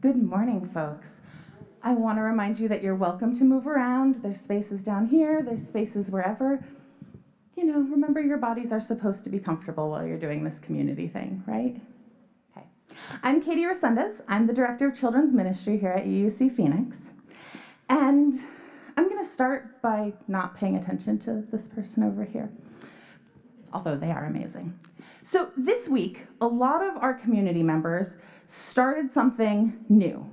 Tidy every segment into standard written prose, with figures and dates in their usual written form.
Good morning, folks. I want to remind you that you're welcome to move around. There's spaces down here, there's spaces wherever. You know, remember your bodies are supposed to be comfortable while you're doing this community thing, right? Okay. I'm Katie Resendez. I'm the Director of Children's Ministry here at UUC Phoenix. And I'm going to start by not paying attention to this person over here, although they are amazing. So this week, a lot of our community members started something new.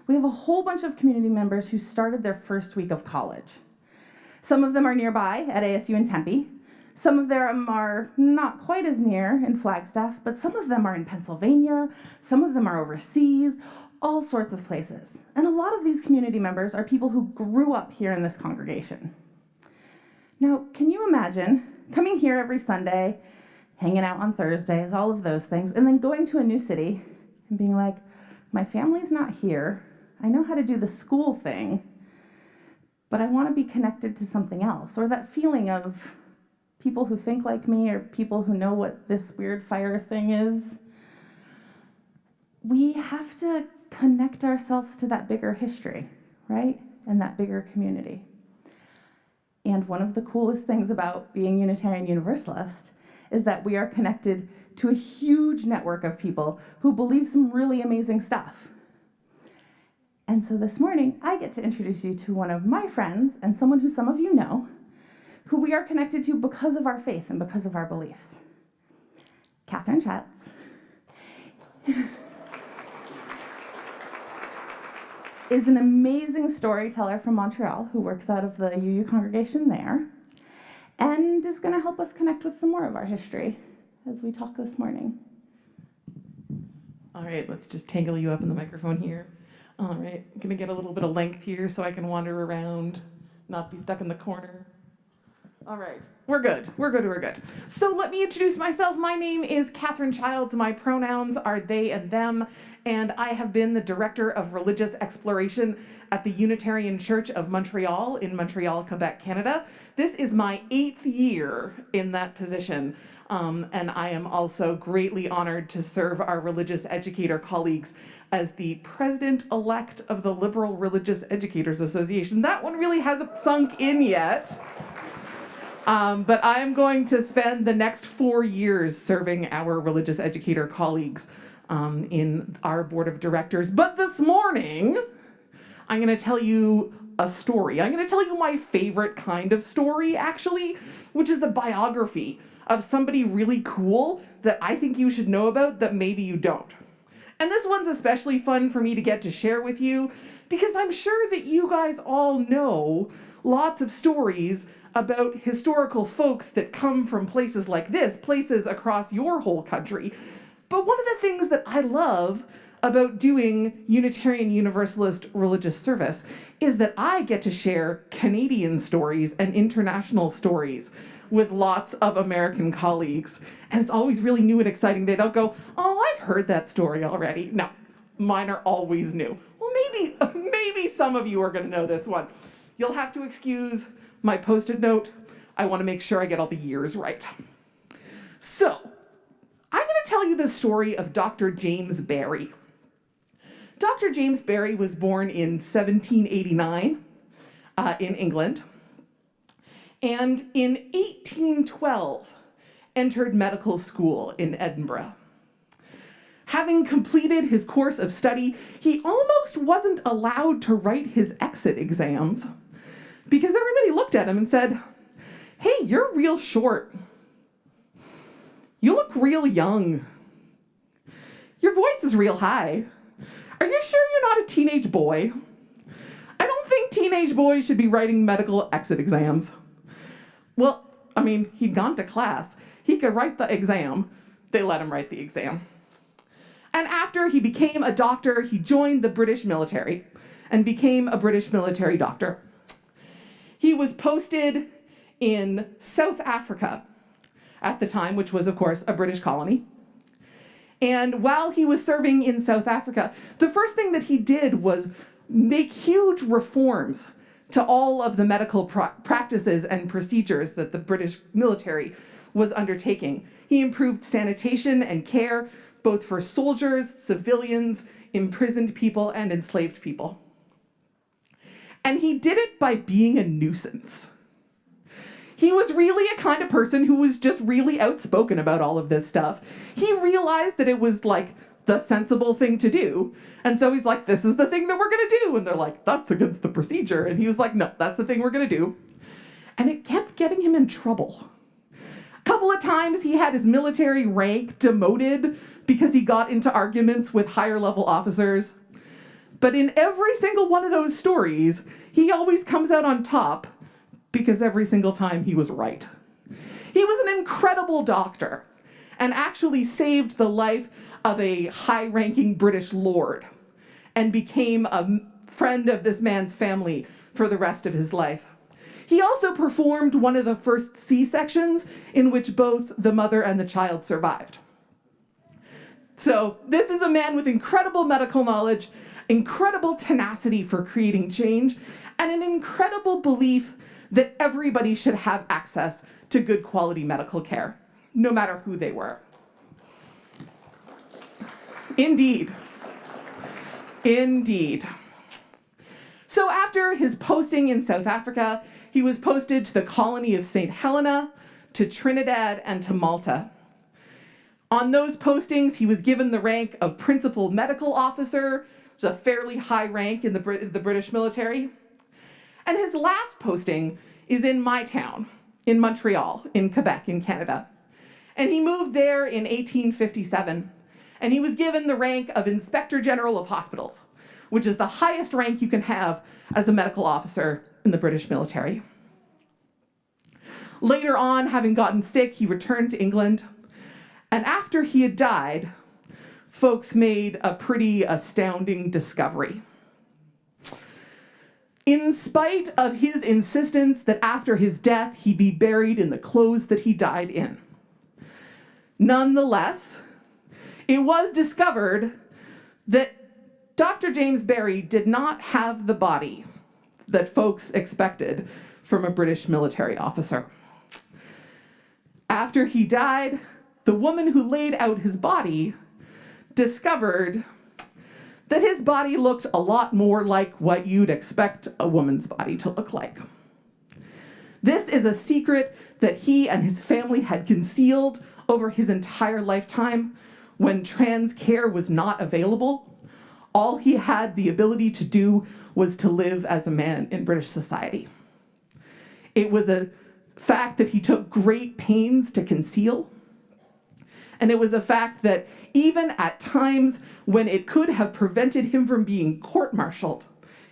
We have a whole bunch of community members who started their first week of college. Some of them are nearby at ASU in Tempe. Some of them are not quite as near in Flagstaff, but some of them are in Pennsylvania. Some of them are overseas, all sorts of places. And a lot of these community members are people who grew up here in this congregation. Now, can you imagine coming here every Sunday, hanging out on Thursdays, all of those things, and then going to a new city and being like, my family's not here. I know how to do the school thing, but I want to be connected to something else. Or that feeling of people who think like me or people who know what this weird fire thing is. We have to connect ourselves to that bigger history, right? And that bigger community. And one of the coolest things about being Unitarian Universalist is that we are connected to a huge network of people who believe some really amazing stuff. And so this morning, I get to introduce you to one of my friends and someone who some of you know, who we are connected to because of our faith and because of our beliefs. Catherine Schatz. Is an amazing storyteller from Montreal who works out of the UU congregation there and is going to help us connect with some more of our history as we talk this morning. All right, let's just tangle you up in the microphone here. All right, I'm gonna get a little bit of length here so I can wander around, not be stuck in the corner. All right, we're good. So let me introduce myself. My name is Catherine Childs. My pronouns are they and them, and I have been the Director of Religious Exploration at the Unitarian Church of Montreal in Montreal, Quebec, Canada. This is my 8th year in that position, and I am also greatly honored to serve our religious educator colleagues as the president-elect of the Liberal Religious Educators Association. That one really hasn't sunk in yet. But I am going to spend the next 4 years serving our religious educator colleagues in our board of directors. But this morning, I'm going to tell you a story. I'm going to tell you my favorite kind of story, actually, which is a biography of somebody really cool that I think you should know about that maybe you don't. And this one's especially fun for me to get to share with you because I'm sure that you guys all know lots of stories about historical folks that come from places like this, places across your whole country. But one of the things that I love about doing Unitarian Universalist religious service is that I get to share Canadian stories and international stories with lots of American colleagues. And it's always really new and exciting. They don't go, oh, I've heard that story already. No, mine are always new. Well, maybe some of you are going to know this one. You'll have to excuse my Post-it note. I want to make sure I get all the years right. So, I'm going to tell you the story of Dr. James Barry. Dr. James Barry was born in 1789 in England, and in 1812 entered medical school in Edinburgh. Having completed his course of study, he almost wasn't allowed to write his exit exams because everybody looked at him and said, hey, you're real short. You look real young. Your voice is real high. Are you sure you're not a teenage boy? I don't think teenage boys should be writing medical exit exams. Well, I mean, he'd gone to class. He could write the exam. They let him write the exam. And after he became a doctor, he joined the British military and became a British military doctor. He was posted in South Africa at the time, which was, of course, a British colony. And while he was serving in South Africa, the first thing that he did was make huge reforms to all of the medical practices and procedures that the British military was undertaking. He improved sanitation and care, both for soldiers, civilians, imprisoned people, and enslaved people. And he did it by being a nuisance. He was really a kind of person who was just really outspoken about all of this stuff. He realized that it was like the sensible thing to do. And so he's like, this is the thing that we're going to do. And they're like, that's against the procedure. And he was like, no, that's the thing we're going to do. And it kept getting him in trouble. A couple of times he had his military rank demoted because he got into arguments with higher level officers. But in every single one of those stories, he always comes out on top because every single time he was right. He was an incredible doctor and actually saved the life of a high-ranking British lord and became a friend of this man's family for the rest of his life. He also performed one of the first C-sections in which both the mother and the child survived. So this is a man with incredible medical knowledge, incredible tenacity for creating change, and an incredible belief that everybody should have access to good quality medical care, no matter who they were. Indeed. Indeed. So after his posting in South Africa, he was posted to the colony of St. Helena, to Trinidad, and to Malta. On those postings, he was given the rank of Principal Medical Officer, which is a fairly high rank in the British military. And his last posting is in my town, in Montreal, in Quebec, in Canada. And he moved there in 1857, and he was given the rank of Inspector General of Hospitals, which is the highest rank you can have as a medical officer in the British military. Later on, having gotten sick, he returned to England, and after he had died, folks made a pretty astounding discovery. In spite of his insistence that after his death he be buried in the clothes that he died in, nonetheless, it was discovered that Dr. James Barry did not have the body that folks expected from a British military officer. After he died, the woman who laid out his body discovered that his body looked a lot more like what you'd expect a woman's body to look like. This is a secret that he and his family had concealed over his entire lifetime when trans care was not available. All he had the ability to do was to live as a man in British society. It was a fact that he took great pains to conceal. And it was a fact that even at times when it could have prevented him from being court-martialed,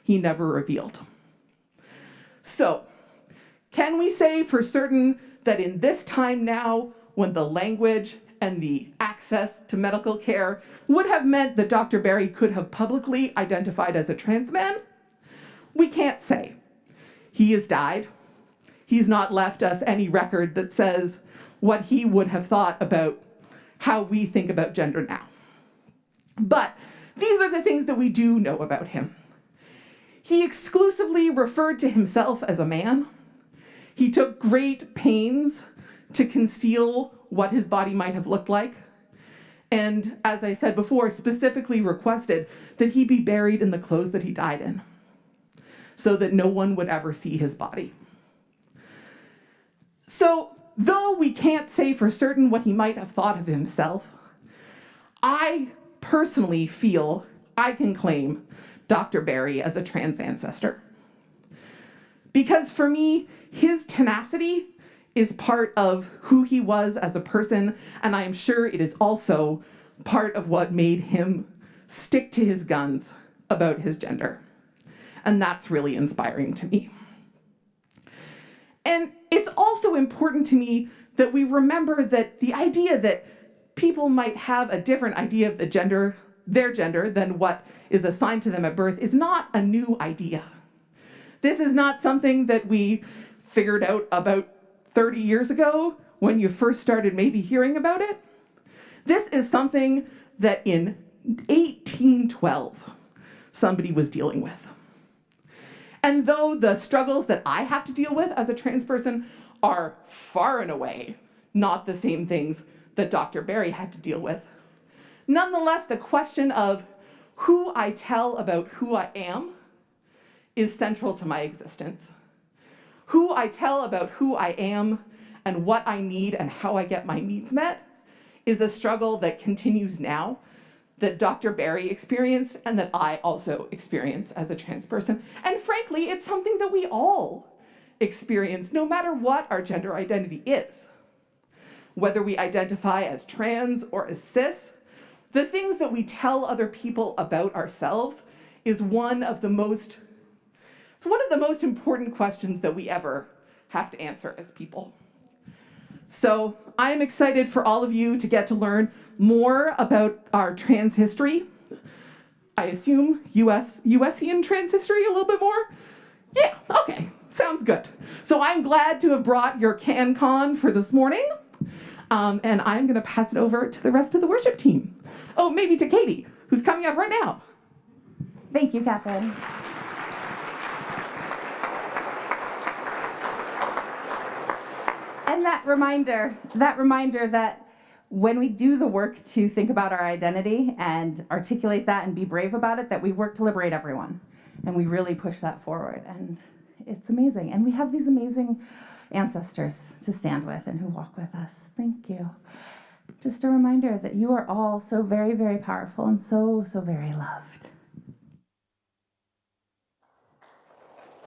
he never revealed. So, can we say for certain that in this time now, when the language and the access to medical care would have meant that Dr. Barry could have publicly identified as a trans man? We can't say. He has died. He's not left us any record that says what he would have thought about how we think about gender now. But these are the things that we do know about him. He exclusively referred to himself as a man. He took great pains to conceal what his body might have looked like. And as I said before, specifically requested that he be buried in the clothes that he died in, so that no one would ever see his body. So, though we can't say for certain what he might have thought of himself, I personally feel I can claim Dr. Barry as a trans ancestor. Because for me, his tenacity is part of who he was as a person, and I am sure it is also part of what made him stick to his guns about his gender. And that's really inspiring to me. And it's also important to me that we remember that the idea that people might have a different idea of their gender than what is assigned to them at birth is not a new idea. This is not something that we figured out about 30 years ago when you first started maybe hearing about it. This is something that in 1812 somebody was dealing with. And though the struggles that I have to deal with as a trans person are far and away not the same things that Dr. Barry had to deal with, nonetheless, the question of Who I tell about who I am is central to my existence. Who I tell about who I am and what I need and how I get my needs met is a struggle that continues now, that Dr. Barry experienced and that I also experience as a trans person. And frankly, it's something that we all experience, no matter what our gender identity is. Whether we identify as trans or as cis, the things that we tell other people about ourselves is one of the most important questions that we ever have to answer as people. So I am excited for all of you to get to learn more about our trans history. I assume USian trans history a little bit more? Yeah, okay, sounds good. So I'm glad to have brought your CanCon for this morning. And I'm gonna pass it over to the rest of the worship team. Oh, maybe to Katie, who's coming up right now. Thank you, Catherine. And that reminder that when we do the work to think about our identity and articulate that and be brave about it, that we work to liberate everyone. And we really push that forward. And it's amazing. And we have these amazing ancestors to stand with and who walk with us. Thank you. Just a reminder that you are all so very, very powerful and so, so very loved.